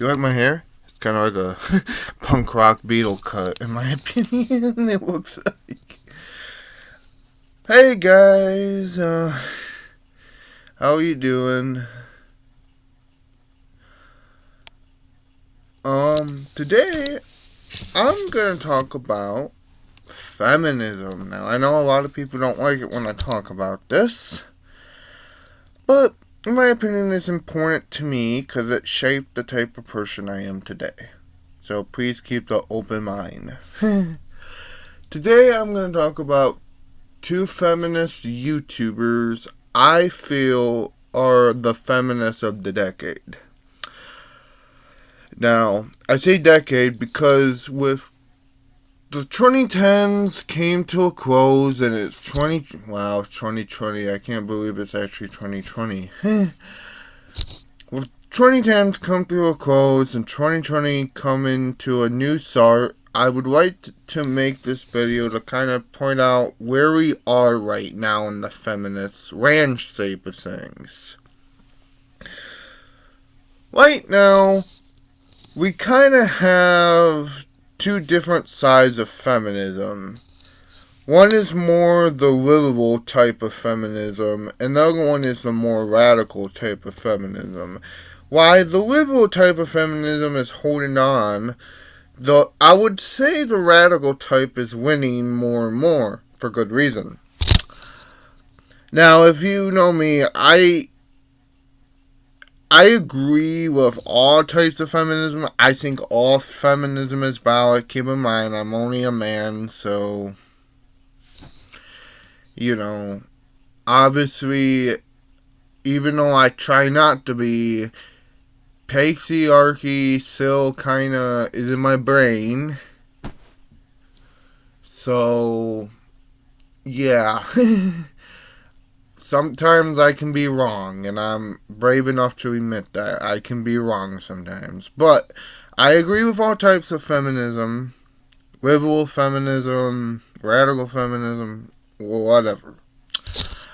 You like my hair? It's kind of like a punk rock Beatle cut, in my opinion. It looks like. Hey guys, how you doing? Today I'm gonna talk about feminism. Now, I know a lot of people don't like it when I talk about this, but in my opinion, it's important to me because it shaped the type of person I am today. So please keep the open mind. Today I'm going to talk about two feminist YouTubers I feel are the feminists of the decade. Now, I say decade because with the 2010s came to a close and it's 2020. I can't believe it's actually 2020. With 2010s come to a close and 2020 coming to a new start, I would like to make this video to kind of point out where we are right now in the feminist landscape of things. Right now, we kind of have two different sides of feminism. One is more the liberal type of feminism, and the other one is the more radical type of feminism. While the liberal type of feminism is holding on, I would say the radical type is winning more and more, for good reason. Now, if you know me, I agree with all types of feminism. I think all feminism is valid. Keep in mind, I'm only a man, so, obviously, even though I try not to be, patriarchy still kinda is in my brain. So, yeah. Sometimes I can be wrong, and I'm brave enough to admit that. I can be wrong sometimes. But I agree with all types of feminism. Liberal feminism, radical feminism, whatever.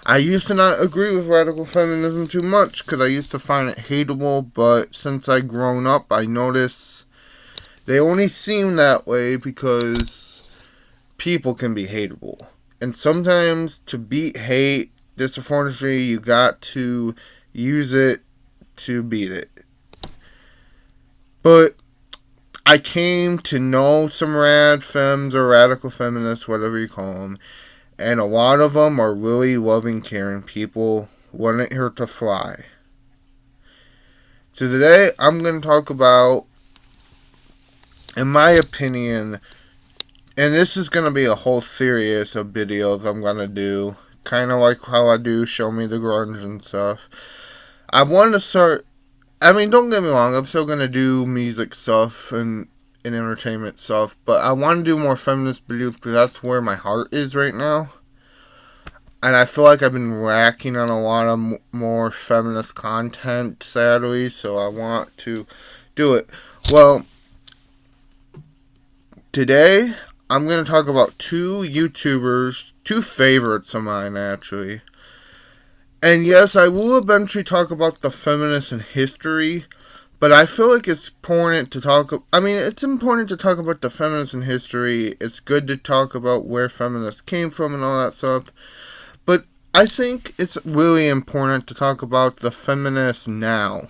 I used to not agree with radical feminism too much because I used to find it hateable, but since I've grown up, I notice they only seem that way because people can be hateable. And sometimes to beat hate, disappointedly, you got to use it to beat it. But I came to know some rad femmes or radical feminists, whatever you call them, and a lot of them are really loving, caring people, wouldn't hurt to fly. So today, I'm going to talk about, in my opinion, and this is going to be a whole series of videos I'm going to do, kind of like how I do Show Me the Grunge and stuff. I want to start, don't get me wrong, I'm still going to do music stuff and entertainment stuff, but I want to do more feminist videos because that's where my heart is right now. And I feel like I've been lacking on a lot of more feminist content, sadly, so I want to do it. Well, today I'm going to talk about two YouTubers, two favorites of mine, actually. And yes, I will eventually talk about the feminists in history, but I feel like it's important to talk... it's important to talk about the feminists in history. It's good to talk about where feminists came from and all that stuff. But I think it's really important to talk about the feminists now.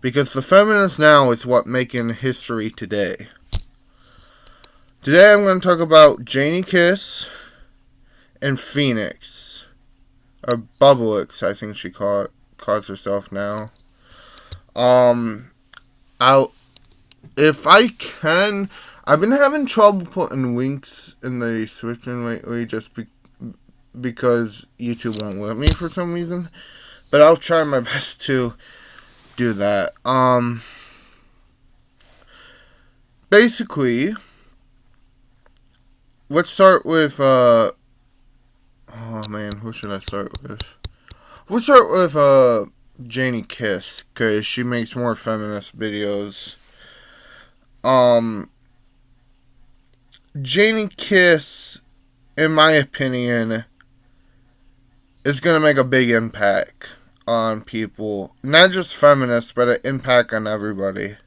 Because the feminists now is what making history today. Today I'm going to talk about Janie Kiss and Phoenix. Or Bubblix, I think she calls herself now. If I can, I've been having trouble putting links in the description lately just because YouTube won't let me for some reason. But I'll try my best to do that. Basically, let's start with, who should I start with? We'll start with, Janie Kiss, because she makes more feminist videos. Janie Kiss, in my opinion, is going to make a big impact on people. Not just feminists, but an impact on everybody.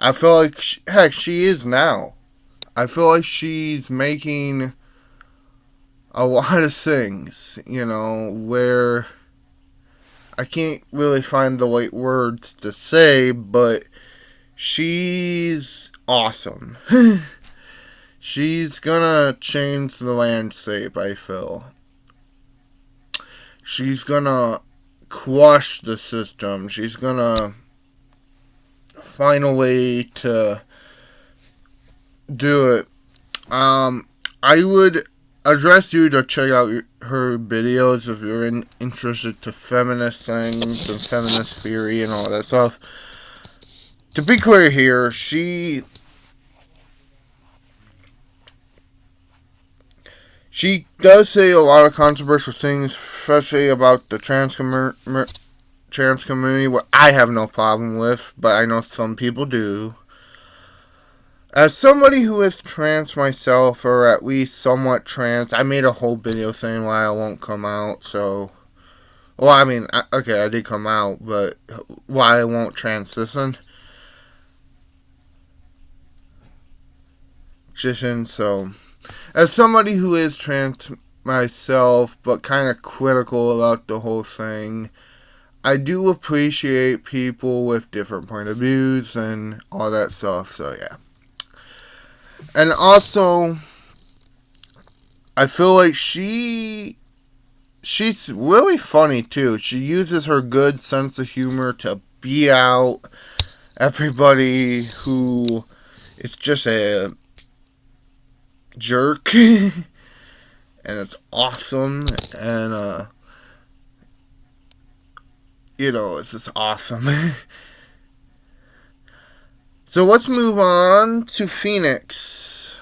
I feel like, heck, she is now. I feel like she's making a lot of things, where I can't really find the right words to say, but she's awesome. She's gonna change the landscape, I feel. She's gonna crush the system. She's gonna find a way to do it. I would address you to check out her videos if you're interested to feminist things and feminist theory and all that stuff. To be clear here, she does say a lot of controversial things, especially about the trans community, what I have no problem with, but I know some people do. As somebody who is trans myself, or at least somewhat trans, I made a whole video saying why I won't come out, so... Well, I mean, okay, I did come out, but why I won't transition. So... As somebody who is trans myself, but kind of critical about the whole thing, I do appreciate people with different point of views and all that stuff, so yeah. And also, I feel like she's really funny too. She uses her good sense of humor to beat out everybody who is just a jerk. And it's awesome. And, it's just awesome. So let's move on to Phoenix.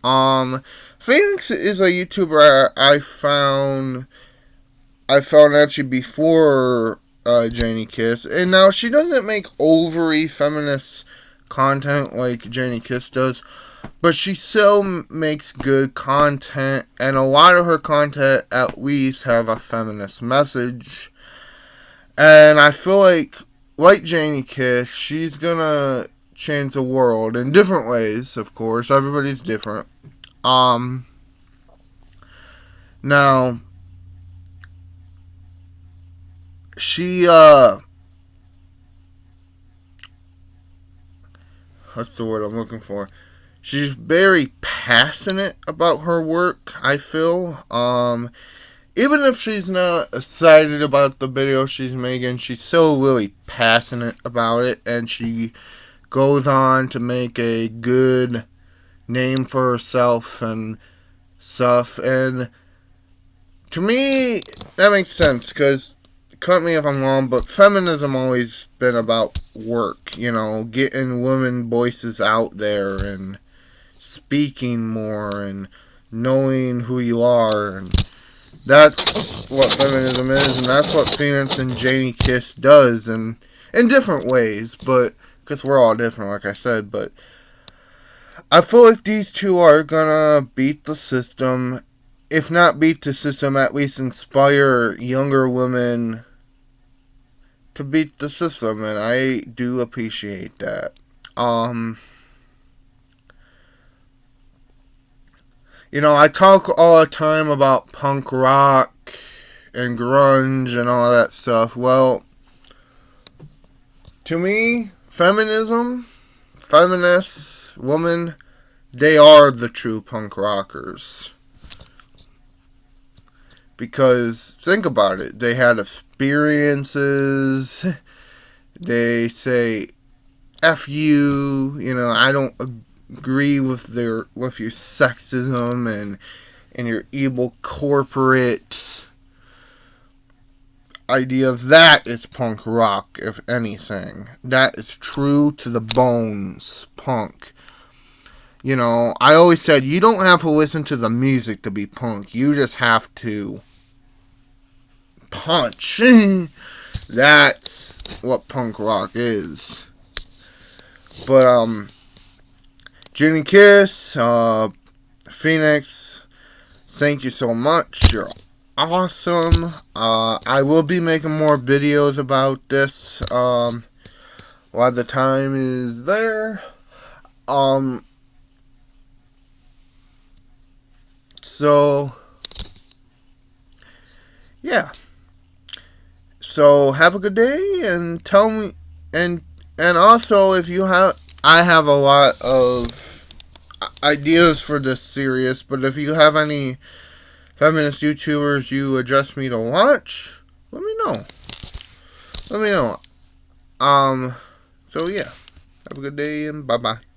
Phoenix is a YouTuber I found actually before Janie Kiss, and now she doesn't make overly feminist content like Janie Kiss does, but she still makes good content, and a lot of her content at least have a feminist message. And I feel like Janie Kiss, she's gonna change the world in different ways, of course. Everybody's different. Now, she, what's the word I'm looking for? She's very passionate about her work, I feel. Even if she's not excited about the video she's making, she's so really passionate about it, and she goes on to make a good name for herself and stuff. And to me, that makes sense, because, cut me if I'm wrong, but feminism always been about work, getting women voices out there and speaking more and knowing who you are, and that's what feminism is, and that's what Phoenix and Janie Kiss does, and in different ways, but because we're all different, like I said. But I feel like these two are gonna beat the system. If not beat the system, at least inspire younger women to beat the system, and I do appreciate that. I talk all the time about punk rock and grunge and all that stuff. Well, to me, feminists, women, they are the true punk rockers. Because, think about it, they had experiences, they say, F you, I don't agree with your sexism and your evil corporate idea. That is punk rock, if anything. That is true to the bones punk. I always said, you don't have to listen to the music to be punk. You just have to punch. That's what punk rock is. But, Janie Kiss, Phoenix, thank you so much. You're awesome. I will be making more videos about this. while the time is there. Um, so, yeah. So, have a good day and tell me, and, and also if you have, I have a lot of ideas for this series, but if you have any feminist YouTubers you adjust me to watch, let me know. Let me know. So yeah. Have a good day and bye bye.